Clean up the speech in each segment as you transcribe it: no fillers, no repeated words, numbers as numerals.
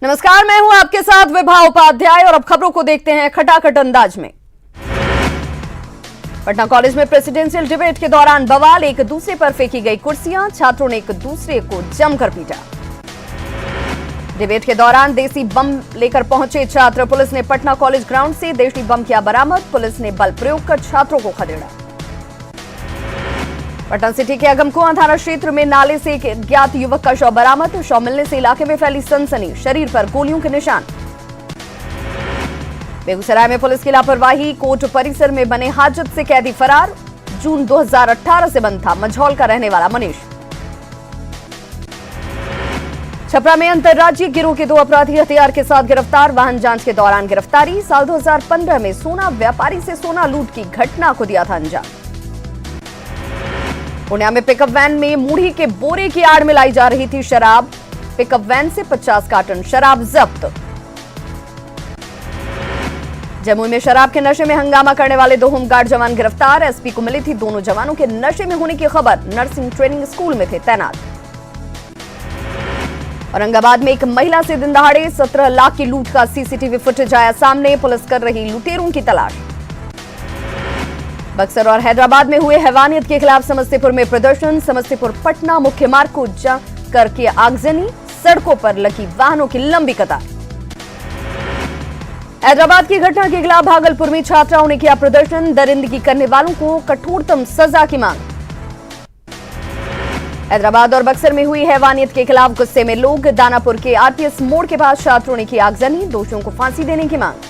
नमस्कार, मैं हूं आपके साथ विभा उपाध्याय और अब खबरों को देखते हैं खटाखट अंदाज में। पटना कॉलेज में प्रेसिडेंशियल डिबेट के दौरान बवाल, एक दूसरे पर फेंकी गई कुर्सियां, छात्रों ने एक दूसरे को जमकर पीटा। डिबेट के दौरान देसी बम लेकर पहुंचे छात्र, पुलिस ने पटना कॉलेज ग्राउंड से देशी बम किया बरामद, पुलिस ने बल प्रयोग कर छात्रों को खदेड़ा। पटना सिटी के अगमकुआं थाना क्षेत्र में नाले से एक अज्ञात युवक का शव बरामद, शव मिलने से इलाके में फैली सनसनी, शरीर पर गोलियों के निशान। बेगूसराय में पुलिस की लापरवाही, कोर्ट परिसर में बने हाजत से कैदी फरार, जून 2018 से बंद था मझौल का रहने वाला मनीष। छपरा में अंतर्राज्यीय गिरोह के 2 अपराधी हथियार के साथ गिरफ्तार, वाहन जांच के दौरान गिरफ्तारी। साल 2015 में सोना व्यापारी से सोना लूट की घटना को दिया था अंजाम। पुणे में पिकअप वैन में मूढ़ी के बोरे की आड़ में लाई जा रही थी शराब, पिकअप वैन से 50 कार्टन शराब जब्त। जमुई में शराब के नशे में हंगामा करने वाले 2 होमगार्ड जवान गिरफ्तार, एसपी को मिली थी दोनों जवानों के नशे में होने की खबर, नर्सिंग ट्रेनिंग स्कूल में थे तैनात। औरंगाबाद में एक महिला से दिन दहाड़े 17 लाख की लूट का सीसीटीवी फुटेज आया सामने, पुलिस कर रही लुटेरों की तलाश। बक्सर और हैदराबाद में हुए हैवानियत के खिलाफ समस्तीपुर में प्रदर्शन, समस्तीपुर पटना मुख्य मार्ग को जाम करके आगजनी, सड़कों पर लगी वाहनों की लंबी कतार। हैदराबाद की घटना के खिलाफ भागलपुर में छात्राओं ने किया प्रदर्शन, दरिंदगी करने वालों को कठोरतम सजा की मांग। हैदराबाद और बक्सर में हुई हैवानियत के खिलाफ गुस्से में लोग, दानापुर के आरपीएस मोड़ के पास छात्रों ने की आगजनी, दोषियों को फांसी देने की मांग।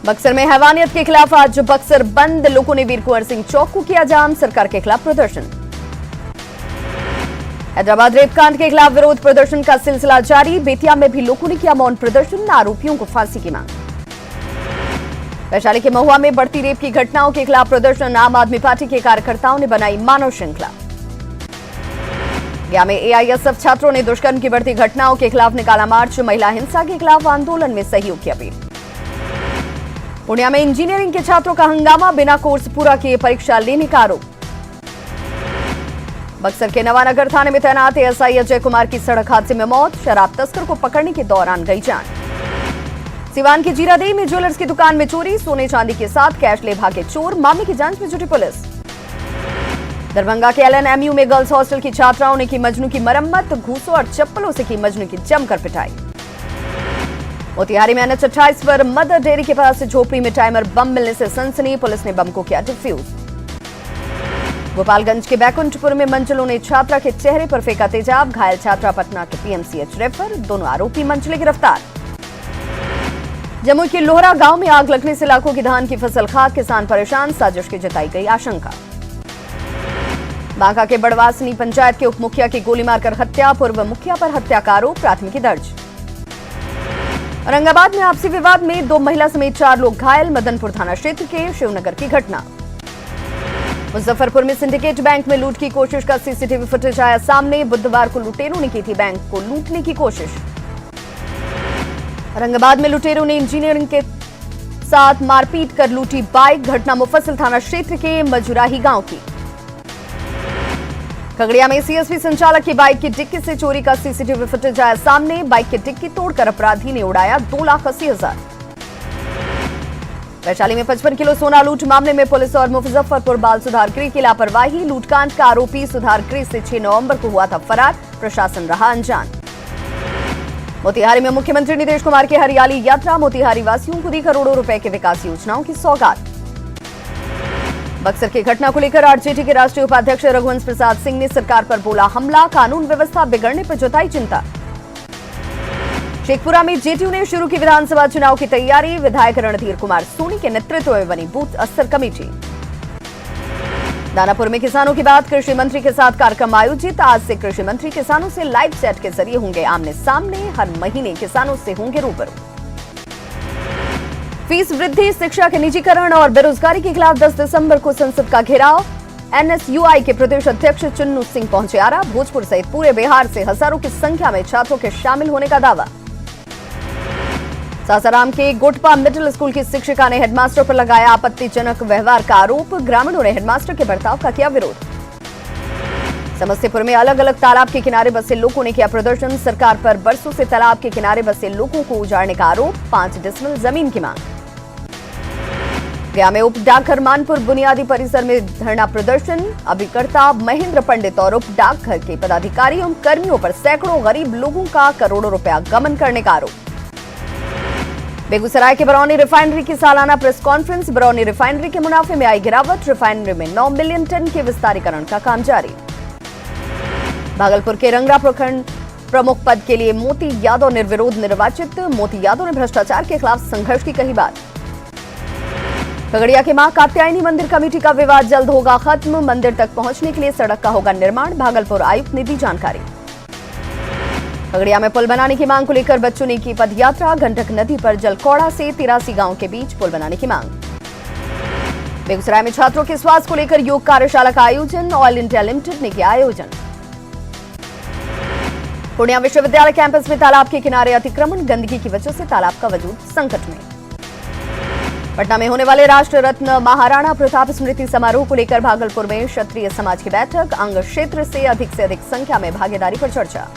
बक्सर में हैवानियत के खिलाफ आज बक्सर बंद, लोगों ने वीर कुंवर सिंह चौक को किया जाम, सरकार के खिलाफ प्रदर्शन। हैदराबाद रेपकांड के खिलाफ विरोध प्रदर्शन का सिलसिला जारी, बेतिया में भी लोगों ने किया मौन प्रदर्शन, आरोपियों को फांसी की मांग। वैशाली के महुआ में बढ़ती रेप की घटनाओं के खिलाफ प्रदर्शन, आम आदमी पार्टी के कार्यकर्ताओं ने बनाई मानव श्रृंखला। गया में एआईएसएफ छात्रों ने दुष्कर्म की बढ़ती घटनाओं के खिलाफ निकाला मार्च, महिला हिंसा के खिलाफ आंदोलन में सहयोग की अपील। पुणे में इंजीनियरिंग के छात्रों का हंगामा, बिना कोर्स पूरा किए परीक्षा लेने का आरोप। बक्सर के नवानगर थाने में तैनात एएसआई अजय कुमार की सड़क हादसे में मौत, शराब तस्कर को पकड़ने के दौरान गई जान। सिवान के जीरादेई में ज्वेलर्स की दुकान में चोरी, सोने चांदी के साथ कैश ले भागे चोर, मामले की जांच में जुटी पुलिस। दरभंगा के एलएनएमयू में गर्ल्स हॉस्टल की छात्राओं ने की मजनू की मरम्मत, घूसों और चप्पलों से की मजनू की जमकर पिटाई। मोतिहारी में NH 28 पर मदर डेयरी के पास झोपड़ी में टाइमर बम मिलने से सनसनी, पुलिस ने बम को किया डिफ्यूज। गोपालगंज के बैकुंठपुर में मंचलों ने छात्रा के चेहरे पर फेंका तेजाब, घायल छात्रा पटना के पीएमसीएच रेफर, दोनों आरोपी मंचले गिरफ्तार। जमुई के लोहरा गांव में आग लगने से लाखों की धान की फसल खाक, किसान परेशान, साजिश की जताई गई आशंका। बांका के बड़वासनी पंचायत के उप मुखिया की गोली मारकर हत्या, पूर्व मुखिया पर हत्या का आरोप, प्राथमिकी दर्ज। औरंगाबाद में आपसी विवाद में 2 महिला समेत 4 लोग घायल, मदनपुर थाना क्षेत्र के शिवनगर की घटना। मुजफ्फरपुर में सिंडिकेट बैंक में लूट की कोशिश का सीसीटीवी फुटेज आया सामने, बुधवार को लुटेरों ने की थी बैंक को लूटने की कोशिश। औरंगाबाद में लुटेरों ने इंजीनियरिंग के साथ मारपीट कर लूटी बाइक, घटना मुफस्सिल थाना क्षेत्र के मजुराही गांव की। खगड़िया में सीएसपी संचालक की बाइक की डिक्की से चोरी का सीसीटीवी फुटेज आया सामने, बाइक की डिक्की तोड़कर अपराधी ने उड़ाया 2,80,000। वैशाली में 55 किलो सोना लूट मामले में पुलिस और मुजफ्फरपुर बाल सुधार गृह की लापरवाही, लूटकांड का आरोपी सुधार गृह से 6 नवंबर को हुआ था फरार, प्रशासन रहा अनजान। मोतिहारी में मुख्यमंत्री नीतीश कुमार की हरियाली यात्रा, मोतिहारी वासियों को दी करोड़ों रुपए के विकास योजनाओं की सौगात। बक्सर की घटना को लेकर आरजेडी के राष्ट्रीय उपाध्यक्ष रघुवंश प्रसाद सिंह ने सरकार पर बोला हमला, कानून व्यवस्था बिगड़ने पर जताई चिंता। शेखपुरा में जेडीयू ने शुरू की विधानसभा चुनाव की तैयारी, विधायक रणधीर कुमार सोनी के नेतृत्व में बनी बूथ स्तर कमेटी। दानापुर में किसानों की बात, कृषि मंत्री के साथ कार्यक्रम आयोजित, आज से कृषि मंत्री किसानों से लाइव चैट के जरिए होंगे आमने सामने, हर महीने किसानों से होंगे रूबरू। फीस वृद्धि, शिक्षा के निजीकरण और बेरोजगारी के खिलाफ 10 दिसंबर को संसद का घेराव, एनएसयूआई के प्रदेश अध्यक्ष चुन्नू सिंह पहुंचे आरा, भोजपुर सहित पूरे बिहार से हजारों की संख्या में छात्रों के शामिल होने का दावा। सासाराम के गोटपा मिडिल स्कूल की शिक्षिका ने हेडमास्टर पर लगाया आपत्तिजनक व्यवहार का आरोप। ग्रामीणों ने हेडमास्टर के बर्ताव का किया विरोध। समस्तीपुर में अलग अलग तालाब के किनारे बसे लोगों ने किया प्रदर्शन। सरकार पर बरसों से तालाब के किनारे बसे लोगों को उजाड़ने का आरोप। 5 डिसमिल जमीन की मांग। गया में उप डाकघर मानपुर बुनियादी परिसर में धरना प्रदर्शन। अभिकर्ता महेंद्र पंडित और उप डाकघर के पदाधिकारियों एवं कर्मियों पर सैकड़ों गरीब लोगों का करोड़ों रुपया गबन करने का आरोप। बेगूसराय के बरौनी रिफाइनरी की सालाना प्रेस कॉन्फ्रेंस। बरौनी रिफाइनरी के मुनाफे में आई गिरावट। रिफाइनरी में 9 मिलियन टन के विस्तारीकरण का काम जारी। भागलपुर के रंगरा प्रखंड प्रमुख पद के लिए मोती यादव निर्विरोध निर्वाचित। मोती यादव ने भ्रष्टाचार के खिलाफ संघर्ष की कही बात। खगड़िया के मां कात्यायनी मंदिर कमेटी का विवाद जल्द होगा खत्म। मंदिर तक पहुंचने के लिए सड़क का होगा निर्माण। भागलपुर आयुक्त ने दी जानकारी। खगड़िया में पुल बनाने की मांग को लेकर बच्चों ने की पदयात्रा। गंडक नदी पर जलकौड़ा से 83 गांव के बीच पुल बनाने की मांग। बेगूसराय में छात्रों के स्वास्थ्य को लेकर योग कार्यशाला का आयोजन। ऑयल इंडिया लिमिटेड ने किया आयोजन। पूर्णिया विश्वविद्यालय कैंपस में तालाब के किनारे अतिक्रमण। गंदगी की वजह से तालाब का वजूद संकट में। पटना में होने वाले राष्ट्र रत्न महाराणा प्रताप स्मृति समारोह को लेकर भागलपुर में क्षत्रिय समाज की बैठक। अंग क्षेत्र से अधिक संख्या में भागीदारी पर चर्चा।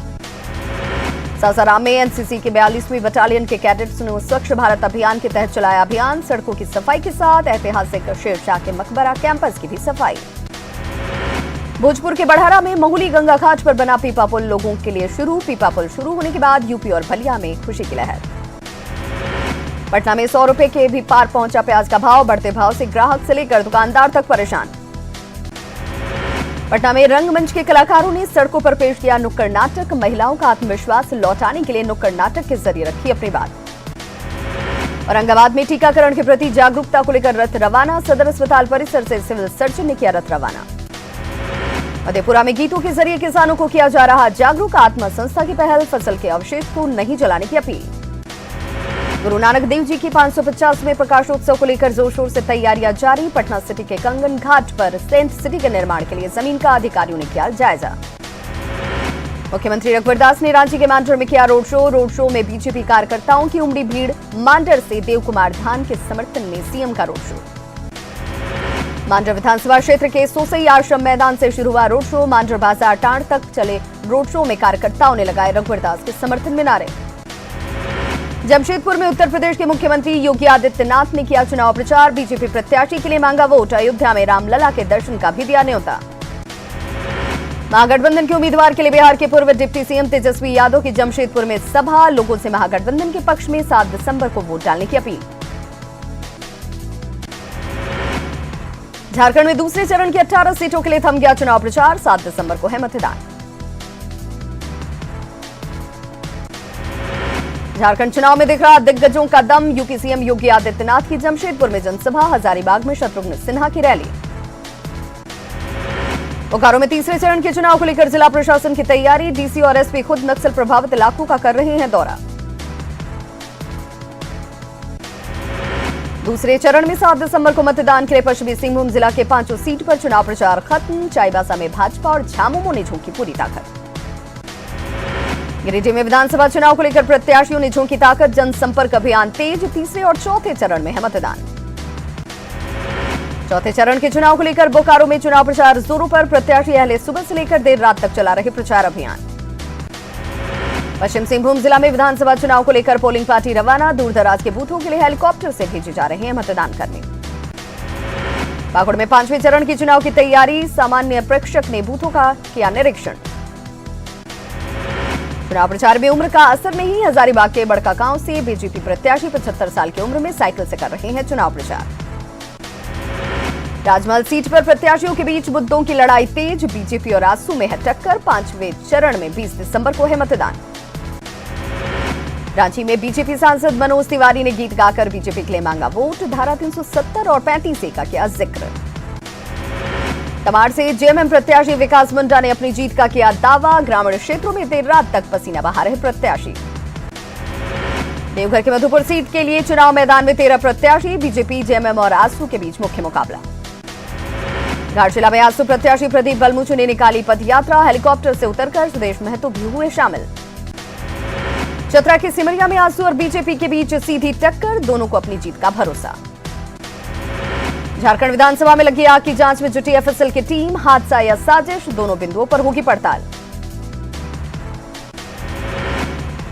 सासाराम में एनसीसी के 42वीं बटालियन के कैडेट्स ने स्वच्छ भारत अभियान के तहत चलाया अभियान। सड़कों की सफाई के साथ ऐतिहासिक शेरशाह के मकबरा कैंपस की भी सफाई। भोजपुर के बढ़ारा में महुली गंगा घाट पर बना पीपा पुल लोगों के लिए शुरू। पीपा पुल शुरू होने के बाद यूपी और बलिया में खुशी की लहर। पटना में 100 रुपए के भी पार पहुंचा प्याज का भाव। बढ़ते भाव से ग्राहक से लेकर दुकानदार तक परेशान। पटना में रंगमंच के कलाकारों ने सड़कों पर पेश किया नुक्कड़ नाटक। महिलाओं का आत्मविश्वास लौटाने के लिए नुक्कड़ नाटक के जरिए रखी अपनी बात। औरंगाबाद में टीकाकरण के प्रति जागरूकता को लेकर रथ रवाना। सदर अस्पताल परिसर से सिविल सर्जन ने किया रथ रवाना। मधेपुरा में गीतों के जरिए किसानों को किया जा रहा जागरूक। आत्मा संस्था की पहल। फसल के अवशेष को नहीं जलाने की अपील। गुरु नानक देव जी की 550वें प्रकाशोत्सव को लेकर जोर शोर से तैयारियां जारी। पटना सिटी के कंगन घाट पर सेंट सिटी के निर्माण के लिए जमीन का अधिकारियों ने किया जायजा। मुख्यमंत्री रघुवर दास ने रांची के मांडर में किया रोड शो। रोड शो में बीजेपी कार्यकर्ताओं की उमड़ी भीड़। मांडर से देव कुमार धान के समर्थन में सीएम का रोड शो। मांडर विधानसभा क्षेत्र के सोसई आश्रम मैदान से शुरू हुआ रोड शो। मांडर बाजार टांड तक चले रोड शो में कार्यकर्ताओं ने लगाए रघुवर दास के समर्थन में नारे। जमशेदपुर में उत्तर प्रदेश के मुख्यमंत्री योगी आदित्यनाथ ने किया चुनाव प्रचार। बीजेपी प्रत्याशी के लिए मांगा वोट। अयोध्या में रामलला के दर्शन का भी दिया न्योता। महागठबंधन के उम्मीदवार के लिए बिहार के पूर्व डिप्टी सीएम तेजस्वी यादव की जमशेदपुर में सभा। लोगों से महागठबंधन के पक्ष में 7 दिसंबर को वोट डालने की अपील। झारखंड में दूसरे चरण की 18 सीटों के लिए थम गया चुनाव प्रचार। 7 दिसंबर को है मतदान। झारखंड चुनाव में दिख रहा दिग्गजों का दम। यूपी सीएम योगी आदित्यनाथ की जमशेदपुर में जनसभा। हजारीबाग में शत्रुघ्न सिन्हा की रैली। बोकारो में तीसरे चरण के चुनाव को लेकर जिला प्रशासन की तैयारी। डीसी और एसपी खुद नक्सल प्रभावित इलाकों का कर रहे हैं दौरा। दूसरे चरण में 7 दिसंबर को मतदान के लिए पश्चिमी सिंहभूम जिला के 5 सीट पर चुनाव प्रचार खत्म। चाईबासा में भाजपा और झामुमो ने झोंकी पूरी ताकत। गिरिडीह में विधानसभा चुनाव को लेकर प्रत्याशियों ने झोंकी ताकत। जनसंपर्क अभियान तेज। तीसरे और चौथे चरण में है मतदान। चौथे चरण के चुनाव को लेकर बोकारो में चुनाव प्रचार जोरों पर। प्रत्याशी अहले सुबह से लेकर देर रात तक चला रहे प्रचार अभियान। पश्चिम सिंहभूम जिला में विधानसभा चुनाव को लेकर पोलिंग पार्टी रवाना। दूरदराज के बूथों के लिए हेलीकॉप्टर से भेजे जा रहे हैं मतदान कर्मी। पाकुड़ में 5वें चरण की चुनाव की तैयारी। सामान्य प्रेक्षक ने बूथों का किया निरीक्षण। चुनाव प्रचार में उम्र का असर नहीं। हजारीबाग के बड़का गांव से बीजेपी प्रत्याशी 75 साल की उम्र में साइकिल से कर रहे हैं चुनाव प्रचार। राजमहल सीट पर प्रत्याशियों के बीच मुद्दों की लड़ाई तेज। बीजेपी और आसू में है टक्कर। 5वें चरण में 20 दिसंबर को है मतदान। रांची में बीजेपी सांसद मनोज तिवारी ने गीत गाकर बीजेपी के लिए मांगा वोट। धारा 370 और 35A का किया जिक्र। तमाड़ से जेएमएम प्रत्याशी विकास मुंडा ने अपनी जीत का किया दावा। ग्रामीण क्षेत्रों में देर रात तक पसीना बहा रहे प्रत्याशी। देवघर के मधुपुर सीट के लिए चुनाव मैदान में 13 प्रत्याशी। बीजेपी, जेएमएम और आसू के बीच मुख्य मुकाबला। घाटशिला में आसू प्रत्याशी प्रदीप बलमुचु ने निकाली पदयात्रा। हेलीकॉप्टर से उतरकर सुदेश महतो भी हुए शामिल। चतरा की सिमरिया में आसू और बीजेपी के बीच सीधी टक्कर, दोनों को अपनी जीत का भरोसा। झारखंड विधानसभा में लगी आग की जांच में जुटी एफएसएल की टीम, हादसा या साजिश, दोनों बिंदुओं पर होगी पड़ताल।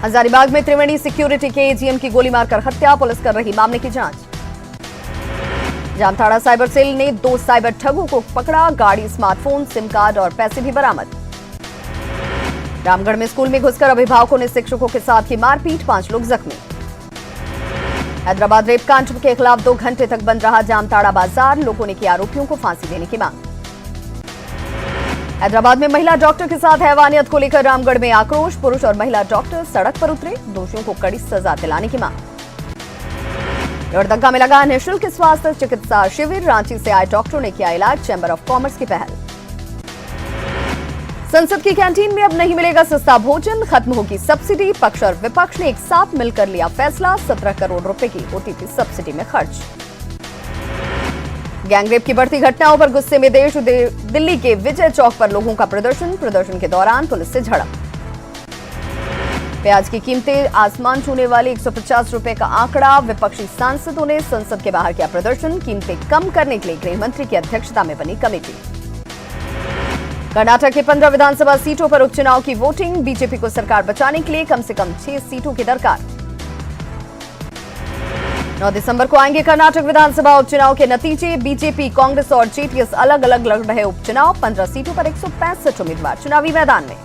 हजारीबाग में त्रिवेणी सिक्योरिटी के एजीएम की गोली मारकर हत्या, पुलिस कर रही मामले की जांच। जामताड़ा साइबर सेल ने 2 साइबर ठगों को पकड़ा, गाड़ी, स्मार्टफोन, सिम कार्ड और पैसे भी बरामद। रामगढ़ में स्कूल में घुसकर अभिभावकों ने शिक्षकों के साथ की मारपीट, 5 लोग जख्मी। हैदराबाद रेप कांड के खिलाफ 2 घंटे तक बंद रहा जामताड़ा बाजार, लोगों ने की आरोपियों को फांसी देने की मांग। हैदराबाद में महिला डॉक्टर के साथ हैवानियत को लेकर रामगढ़ में आक्रोश, पुरुष और महिला डॉक्टर सड़क पर उतरे, दोषियों को कड़ी सजा दिलाने की मांग। लोहरदगा में लगा निःशुल्क स्वास्थ्य चिकित्सा शिविर, रांची से आए डॉक्टरों ने किया इलाज, चैंबर ऑफ कॉमर्स की पहल। संसद की कैंटीन में अब नहीं मिलेगा सस्ता भोजन, खत्म होगी सब्सिडी, पक्ष और विपक्ष ने एक साथ मिलकर लिया फैसला, 17 करोड़ रुपए की होती थी सब्सिडी में खर्च। गैंगरेप की बढ़ती घटनाओं पर गुस्से में देश, दिल्ली के विजय चौक पर लोगों का प्रदर्शन के दौरान पुलिस से झड़प। प्याज की कीमतें आसमान छूने वाली 150 रुपए का आंकड़ा, विपक्षी सांसदों ने संसद के बाहर किया प्रदर्शन, कीमतें कम करने के लिए गृह मंत्री की अध्यक्षता में बनी कमेटी। कर्नाटक के 15 विधानसभा सीटों पर उपचुनाव की वोटिंग, बीजेपी को सरकार बचाने के लिए कम से कम 6 सीटों की दरकार। 9 दिसंबर को आएंगे कर्नाटक विधानसभा उपचुनाव के नतीजे, बीजेपी, कांग्रेस और जेडीएस अलग अलग लड़ रहे उपचुनाव, 15 सीटों पर 165 उम्मीदवार चुनावी मैदान में।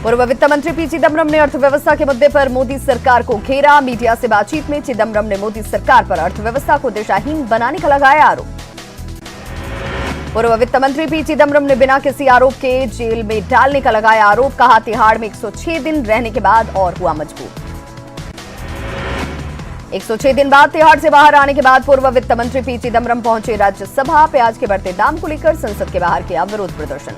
पूर्व वित्त मंत्री पी चिदम्बरम ने अर्थव्यवस्था के मुद्दे पर मोदी सरकार को घेरा, मीडिया से बातचीत में चिदम्बरम ने मोदी सरकार पर अर्थव्यवस्था को दिशाहीन बनाने का लगाया आरोप। पूर्व वित्त मंत्री पी चिदम्बरम ने बिना किसी आरोप के जेल में डालने का लगाया आरोप, कहा तिहाड़ में 106 दिन रहने के बाद और हुआ मजबूर। 106 दिन बाद तिहाड़ से बाहर आने के बाद पूर्व वित्त मंत्री पी चिदम्बरम पहुंचे राज्यसभा, प्याज के बढ़ते दाम को लेकर संसद के बाहर किया विरोध प्रदर्शन।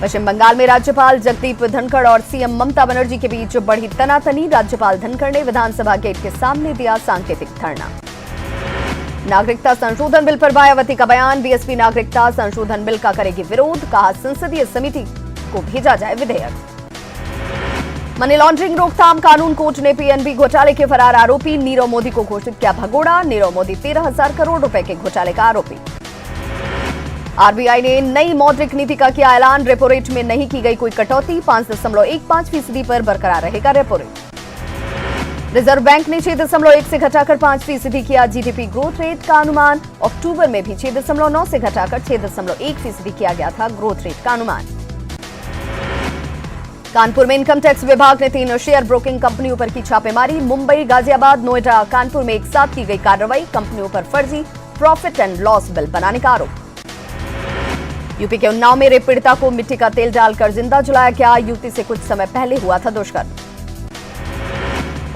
पश्चिम बंगाल में राज्यपाल जगदीप धनखड़ और सीएम ममता बनर्जी के बीच बढ़ी तनातनी, राज्यपाल धनखड़ ने विधानसभा गेट के सामने दिया सांकेतिक धरना। नागरिकता संशोधन बिल पर मायावती का बयान, बीएसपी नागरिकता संशोधन बिल का करेगी विरोध, कहा संसदीय समिति को भेजा जाए विधेयक। मनी लॉन्ड्रिंग रोकथाम कानून कोर्ट ने पीएनबी घोटाले के फरार आरोपी नीरव मोदी को घोषित किया भगोड़ा, नीरव मोदी 13,000 करोड़ रुपए के घोटाले का आरोपी। आरबीआई ने नई मौद्रिक नीति का किया ऐलान, रेपो रेट में नहीं की गई कोई कटौती, 5.15% पर बरकरार रहेगा रेपो रेट। रिजर्व बैंक ने 6.1 से घटाकर 5% किया जीडीपी ग्रोथ रेट का अनुमान, अक्टूबर में भी 6.9 से घटाकर 6.1% किया गया था ग्रोथ रेट का अनुमान। कानपुर में इनकम टैक्स विभाग ने 3 शेयर ब्रोकिंग कंपनियों पर की छापेमारी, मुंबई, गाजियाबाद, नोएडा, कानपुर में एक साथ की गई कार्रवाई, कंपनियों पर फर्जी प्रॉफिट एंड लॉस बिल बनाने का आरोप। यूपी के उन्नाव में रेप पीड़िता को मिट्टी का तेल डालकर जिंदा जलाया गया, युवती से कुछ समय पहले हुआ था दुष्कर्म।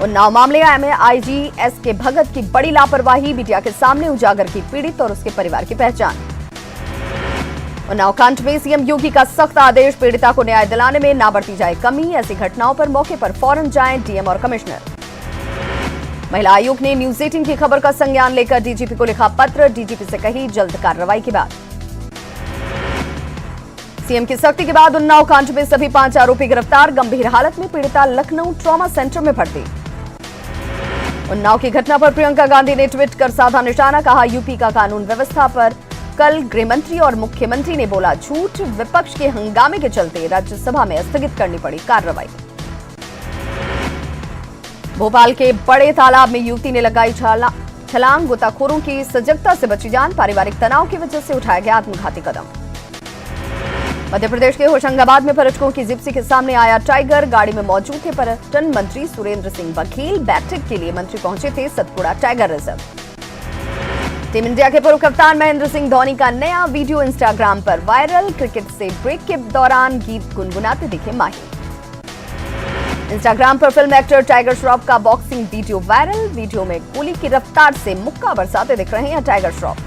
उन्नाव मामले में आईजी एसके भगत की बड़ी लापरवाही, मीडिया के सामने उजागर की पीड़ित और उसके परिवार की पहचान। उन्नाव कांड में सीएम योगी का सख्त आदेश, पीड़िता को न्याय दिलाने में ना बरती जाए कमी, ऐसी घटनाओं पर मौके पर फौरन जाएं डीएम और कमिश्नर। महिला आयोग ने न्यूज 18 की खबर का संज्ञान लेकर डीजीपी को लिखा पत्र, डीजीपी से कही जल्द कार्रवाई की बात। सीएम की सख्ती के बाद उन्नाव कांड में सभी 5 आरोपी गिरफ्तार, गंभीर हालत में पीड़िता लखनऊ ट्रॉमा सेंटर में भर्ती। उन्नाव की घटना पर प्रियंका गांधी ने ट्वीट कर साधा निशाना, कहा यूपी का कानून व्यवस्था पर कल गृहमंत्री और मुख्यमंत्री ने बोला झूठ, विपक्ष के हंगामे के चलते राज्यसभा में स्थगित करनी पड़ी कार्रवाई। भोपाल के बड़े तालाब में युवती ने लगाई छलांग, गोताखोरों की सजगता से बची जान, पारिवारिक तनाव की वजह से उठाया गया आत्मघाती कदम। मध्य प्रदेश के होशंगाबाद में पर्यटकों की जिप्सी के सामने आया टाइगर, गाड़ी में मौजूद थे पर्यटन मंत्री सुरेंद्र सिंह बघेल, बैठक के लिए मंत्री पहुंचे थे Satpura tiger reserve. Team India के पूर्व कप्तान महेंद्र सिंह धोनी का नया वीडियो इंस्टाग्राम पर वायरल, क्रिकेट से ब्रेक के दौरान गीत गुनगुनाते दिखे माही। इंस्टाग्राम पर फिल्म एक्टर टाइगर श्रॉफ का बॉक्सिंग वीडियो वायरल, वीडियो में गोली की रफ्तार से मुक्का बरसाते दिख रहे हैं टाइगर श्रॉफ।